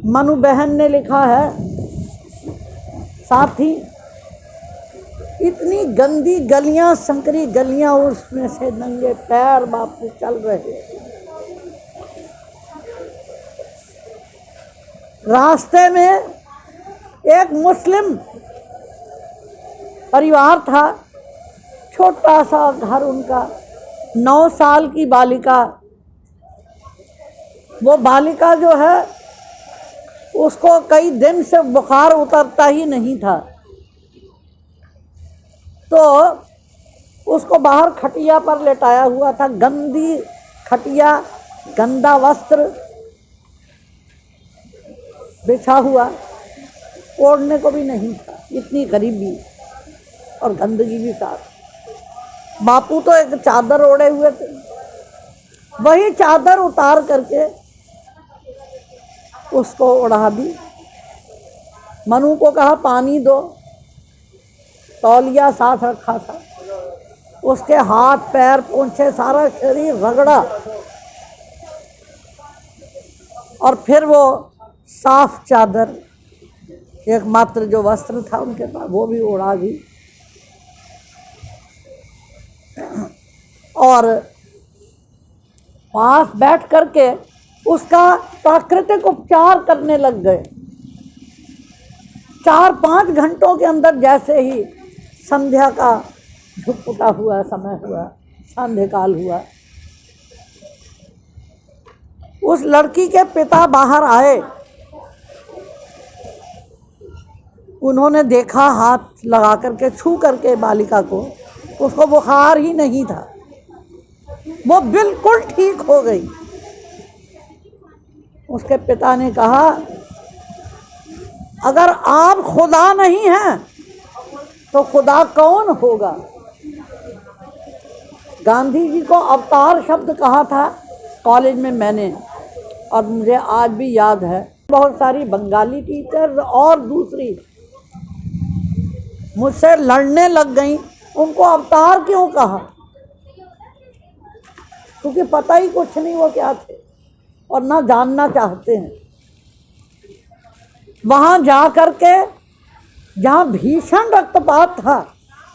मनु बहन ने लिखा है, साथ ही इतनी गंदी गलियाँ, संकरी गलियाँ, उसमें से नंगे पैर बापू चल रहे। रास्ते में एक मुस्लिम परिवार था, छोटा सा घर उनका, 9 साल की बालिका। वो बालिका जो है उसको कई दिन से बुखार उतरता ही नहीं था, तो उसको बाहर खटिया पर लेटाया हुआ था। गंदी खटिया, गंदा वस्त्र बिछा हुआ, ओढ़ने को भी नहीं था, इतनी गरीबी और गंदगी भी साथ। बापू तो एक चादर ओढ़े हुए थे, वही चादर उतार करके उसको ओढ़ा दी। मनु को कहा पानी दो, तौलिया साथ रखा था, उसके हाथ पैर पोंछे, सारा शरीर रगड़ा, और फिर वो साफ चादर, एकमात्र जो वस्त्र था उनके पास, वो भी ओढ़ा दी, और पास बैठ करके उसका प्राकृतिक उपचार करने लग गए। 4-5 घंटों के अंदर जैसे ही संध्या का झुकपुटा हुआ समय हुआ, संध्या काल हुआ, उस लड़की के पिता बाहर आए। उन्होंने देखा, हाथ लगा करके, छू करके बालिका को, उसको बुखार ही नहीं था, वो बिल्कुल ठीक हो गई। उसके पिता ने कहा, अगर आप खुदा नहीं हैं तो खुदा कौन होगा? गांधी जी को अवतार शब्द कहा था कॉलेज में मैंने, और मुझे आज भी याद है। बहुत सारी बंगाली टीचर्स और दूसरी मुझसे लड़ने लग गई, उनको अवतार क्यों कहा, क्योंकि पता ही कुछ नहीं वो क्या थे और ना जानना चाहते हैं। वहाँ जा करके, जहाँ भीषण रक्तपात था,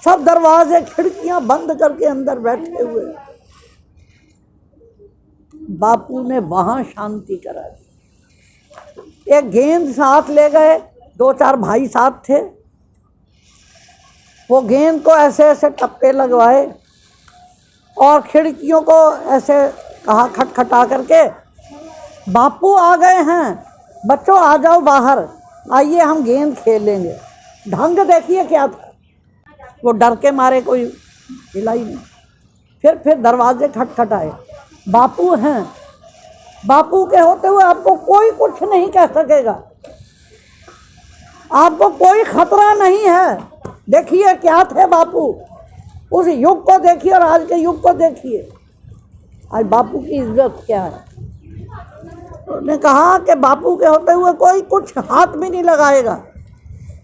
सब दरवाजे खिड़कियां बंद करके अंदर बैठे हुए, बापू ने वहाँ शांति करा दी। एक गेंद साथ ले गए, 2-4 भाई साथ थे, वो गेंद को ऐसे ऐसे टप्पे लगवाए और खिड़कियों को ऐसे कहा खटखटा करके, बापू आ गए हैं, बच्चों आ जाओ बाहर, आइए हम गेंद खेलेंगे। ढंग देखिए क्या था, वो डर के मारे कोई हिला ही नहीं। फिर दरवाजे खटखटाए, बापू हैं, बापू के होते हुए आपको कोई कुछ नहीं कह सकेगा, आपको कोई खतरा नहीं है। देखिए क्या थे बापू, उस युग को देखिए और आज के युग को देखिए, आज बापू की इज्जत क्या है। उन्होंने कहा कि बापू के होते हुए कोई कुछ हाथ भी नहीं लगाएगा,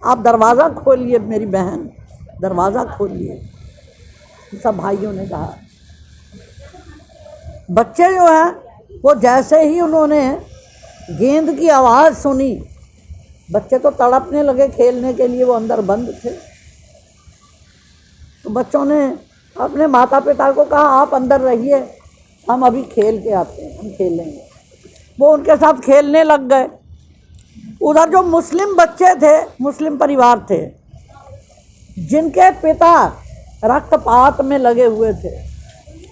आप दरवाज़ा खोलिए मेरी बहन, दरवाज़ा खोलिए। सब भाइयों ने कहा। बच्चे जो हैं वो जैसे ही उन्होंने गेंद की आवाज़ सुनी, बच्चे तो तड़पने लगे खेलने के लिए, वो अंदर बंद थे। तो बच्चों ने अपने माता पिता को कहा आप अंदर रहिए, हम अभी खेल के आते हैं, हम खेलेंगे। वो उनके साथ खेलने लग गए। उधर जो मुस्लिम बच्चे थे, मुस्लिम परिवार थे, जिनके पिता रक्तपात में लगे हुए थे,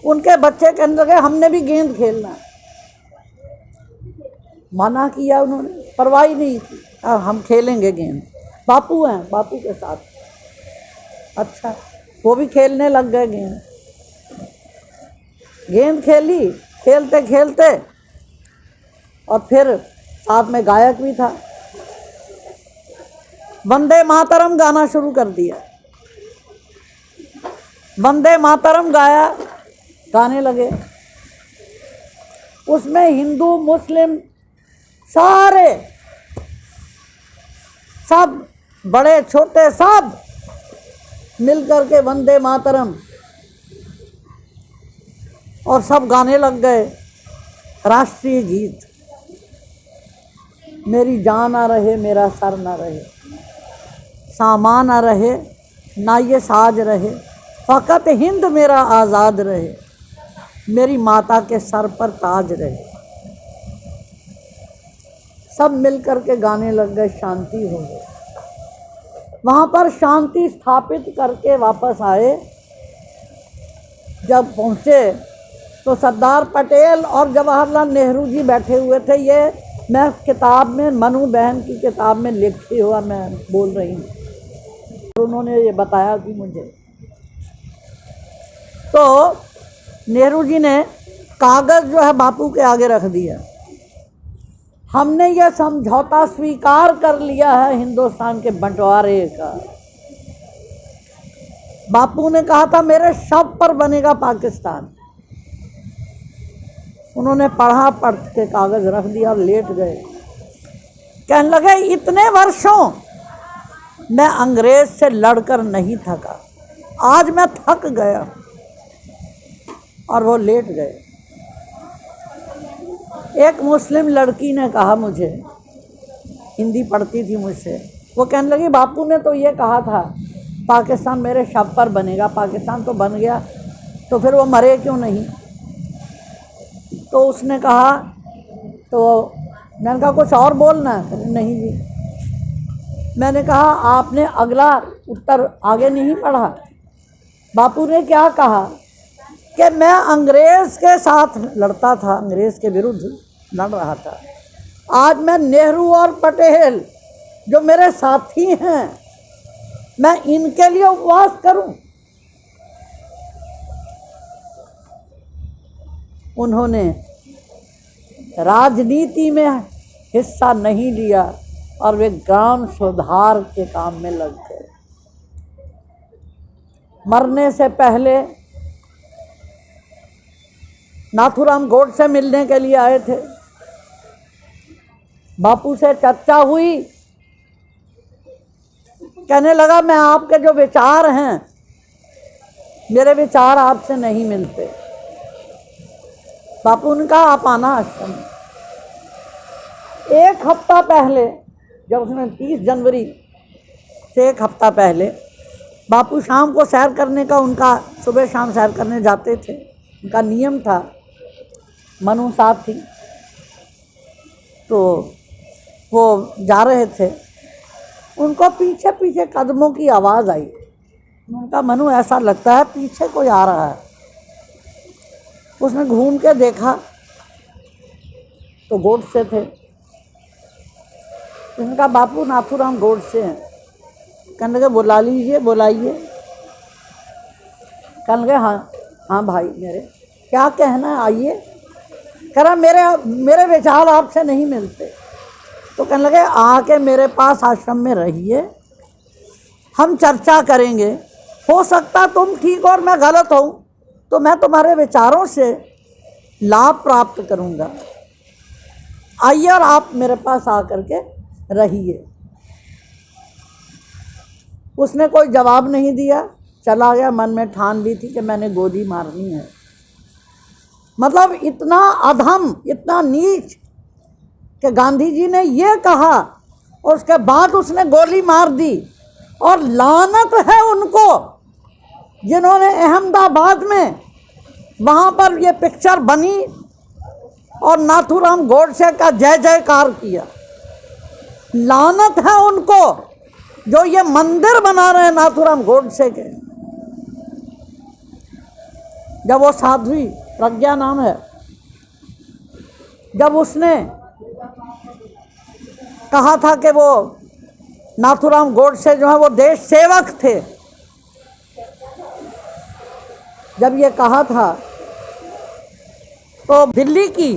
उनके बच्चे कहने लगे हमने भी गेंद खेलना है। मना किया उन्होंने, परवाह ही नहीं की, हम खेलेंगे गेंद, बापू हैं, बापू के साथ। अच्छा, वो भी खेलने लग गए गेंद। गेंद खेली, खेलते खेलते, और फिर साथ में गायक भी था, वंदे मातरम गाना शुरू कर दिया। वंदे मातरम गाया, गाने लगे। उसमें हिंदू मुस्लिम सारे, सब बड़े छोटे सब मिलकर के वंदे मातरम, और सब गाने लग गए राष्ट्रीय गीत। मेरी जान ना रहे मेरा सर ना रहे, सामान ना रहे ना ये साज रहे, फ़कत हिंद मेरा आज़ाद रहे, मेरी माता के सर पर ताज रहे। सब मिल कर के गाने लग गए, शांति हो गई। वहाँ पर शांति स्थापित करके वापस आए। जब पहुँचे तो सरदार पटेल और जवाहरलाल नेहरू जी बैठे हुए थे। ये मैं किताब में, मनु बहन की किताब में लिखी हुआ मैं बोल रही हूँ, उन्होंने ये बताया कि मुझे। तो नेहरू जी ने कागज़ जो है बापू के आगे रख दिया। हमने यह समझौता स्वीकार कर लिया है हिंदुस्तान के बंटवारे का। बापू ने कहा था मेरे शव पर बनेगा पाकिस्तान। उन्होंने पढ़ा, पढ़ के कागज़ रख दिया और लेट गए। कहने लगे इतने वर्षों मैं अंग्रेज़ से लड़कर नहीं थका, आज मैं थक गया। और वो लेट गए। एक मुस्लिम लड़की ने कहा मुझे, हिंदी पढ़ती थी मुझसे, वो कहने लगी बापू ने तो ये कहा था पाकिस्तान मेरे शव पर बनेगा, पाकिस्तान तो बन गया, तो फिर वो मरे क्यों नहीं? तो उसने कहा, तो मैंने कहा कुछ और बोलना है? नहीं जी। मैंने कहा आपने अगला उत्तर आगे नहीं पढ़ा। बापू ने क्या कहा कि मैं अंग्रेज़ के साथ लड़ता था, अंग्रेज़ के विरुद्ध लड़ रहा था। आज मैं नेहरू और पटेल जो मेरे साथी हैं, मैं इनके लिए उपवास करूं? उन्होंने राजनीति में हिस्सा नहीं लिया और वे ग्राम सुधार के काम में लग गए। मरने से पहले नाथूराम गोडसे से मिलने के लिए आए थे। बापू से चर्चा हुई, कहने लगा मैं आपके जो विचार हैं, मेरे विचार आपसे नहीं मिलते। बापू ने कहा आप आना आश्रम। एक हफ्ता पहले, जब उसने 30 जनवरी से एक हफ्ता पहले, बापू शाम को सैर करने का, उनका सुबह शाम सैर करने जाते थे, उनका नियम था। मनु साहब थी, तो वो जा रहे थे, उनको पीछे पीछे कदमों की आवाज़ आई। उनका मनु ऐसा लगता है पीछे कोई आ रहा है। उसने घूम के देखा तो गोडसे थे। उनका बापू नाथूराम गोडसे हैं। कहने लगे बुला लीजिए, बुलाइए। कहने लगे हाँ भाई मेरे, क्या कहना है, आइए। कह रहा मेरे विचार आपसे नहीं मिलते। तो कहने लगे आके मेरे पास आश्रम में रहिए, हम चर्चा करेंगे। हो सकता तुम ठीक और मैं गलत हूँ, तो मैं तुम्हारे विचारों से लाभ प्राप्त करूँगा। आइए और आप मेरे पास आकर के रहिए। उसने कोई जवाब नहीं दिया, चला गया। मन में ठान ली थी कि मैंने गोली मारनी है। मतलब इतना अधम, इतना नीच कि गांधी जी ने ये कहा और उसके बाद उसने गोली मार दी। और लानत है उनको जिन्होंने अहमदाबाद में वहाँ पर ये पिक्चर बनी और नाथूराम गोडसे का जय जयकार किया। लानत है उनको जो ये मंदिर बना रहे हैं नाथूराम गोडसे के। जब वो साध्वी प्रज्ञा नाम है, जब उसने कहा था कि वो नाथूराम गोडसे जो है वो देश सेवक थे, जब ये कहा था तो दिल्ली की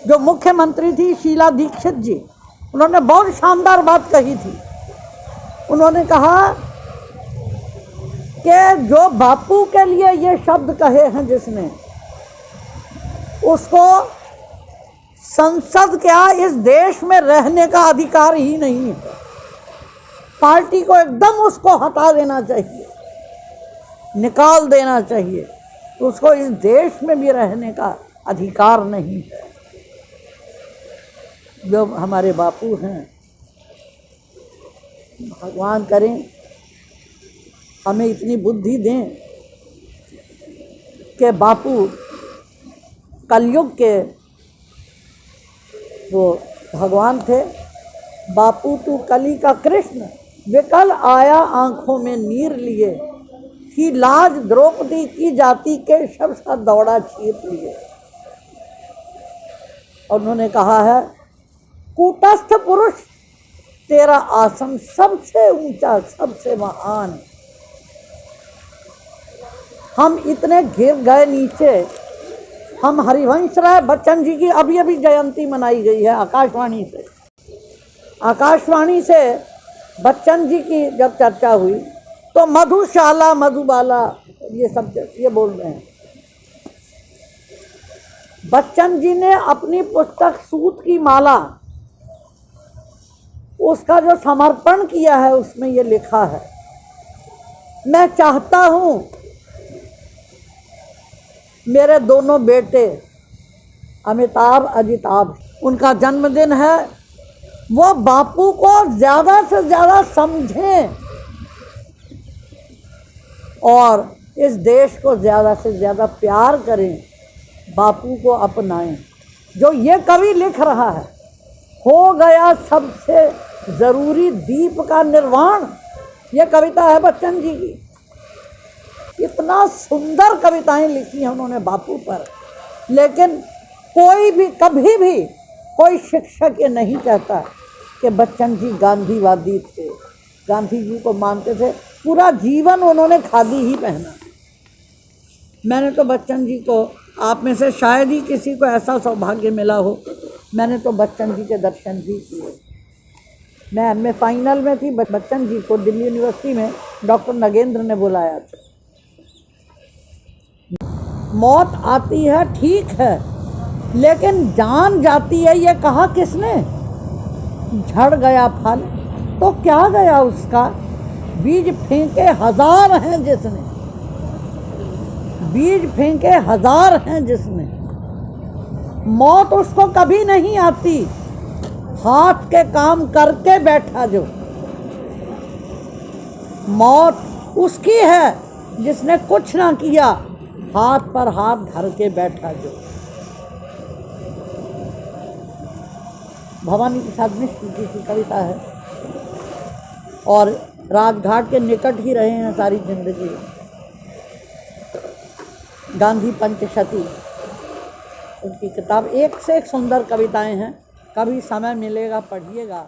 जो मुख्यमंत्री थी शीला दीक्षित जी, उन्होंने बहुत शानदार बात कही थी। उन्होंने कहा कि जो बापू के लिए ये शब्द कहे हैं जिसने, उसको संसद क्या इस देश में रहने का अधिकार ही नहीं है। पार्टी को एकदम उसको हटा देना चाहिए, निकाल देना चाहिए। उसको इस देश में भी रहने का अधिकार नहीं है। जो हमारे बापू हैं, भगवान करें हमें इतनी बुद्धि दें कि बापू कलयुग के वो भगवान थे। बापू तू कली का कृष्ण, विकल आया आंखों में नीर लिए, थी लाज द्रौपदी की जाति के शब सा दौड़ा चीर लिए। और उन्होंने कहा है, कूटस्थ पुरुष तेरा आसन सबसे ऊंचा, सबसे महान। हम इतने गिर गए नीचे। हम हरिवंश राय बच्चन जी की अभी अभी जयंती मनाई गई है आकाशवाणी से। आकाशवाणी से बच्चन जी की जब चर्चा हुई तो मधुशाला, मधुबाला, ये सब ये बोल रहे हैं। बच्चन जी ने अपनी पुस्तक सूत की माला, उसका जो समर्पण किया है उसमें ये लिखा है, मैं चाहता हूँ मेरे दोनों बेटे अमिताभ अजिताभ, उनका जन्मदिन है, वो बापू को ज़्यादा से ज़्यादा समझें और इस देश को ज़्यादा से ज़्यादा प्यार करें, बापू को अपनाएं। जो ये कवि लिख रहा है, हो गया सबसे ज़रूरी दीप का निर्वाण, ये कविता है बच्चन जी की। इतना सुंदर कविताएं लिखी हैं उन्होंने बापू पर, लेकिन कोई भी कभी भी कोई शिक्षक ये नहीं कहता कि बच्चन जी गांधीवादी थे, गांधी जी को मानते थे। पूरा जीवन उन्होंने खादी ही पहना। मैंने तो बच्चन जी को, आप में से शायद ही किसी को ऐसा सौभाग्य मिला हो, मैंने तो बच्चन जी के दर्शन भी किए। मैं एमए फाइनल में थी, बच्चन जी को दिल्ली यूनिवर्सिटी में डॉक्टर नगेंद्र ने बुलाया था। मौत आती है ठीक है, लेकिन जान जाती है, ये कहा किसने? झड़ गया फल तो क्या गया उसका, बीज फेंके हजार हैं जिसने, बीज फेंके हजार हैं जिसने। मौत उसको कभी नहीं आती, हाथ के काम करके बैठा जो। मौत उसकी है जिसने कुछ ना किया, हाथ पर हाथ धर के बैठा जो। भवानी प्रसाद मिश्र जी की कविता है और राजघाट के निकट ही रहे हैं सारी जिंदगी। गांधी पंचशती उनकी किताब, एक से एक सुंदर कविताएं हैं। कभी समय मिलेगा पढ़िएगा।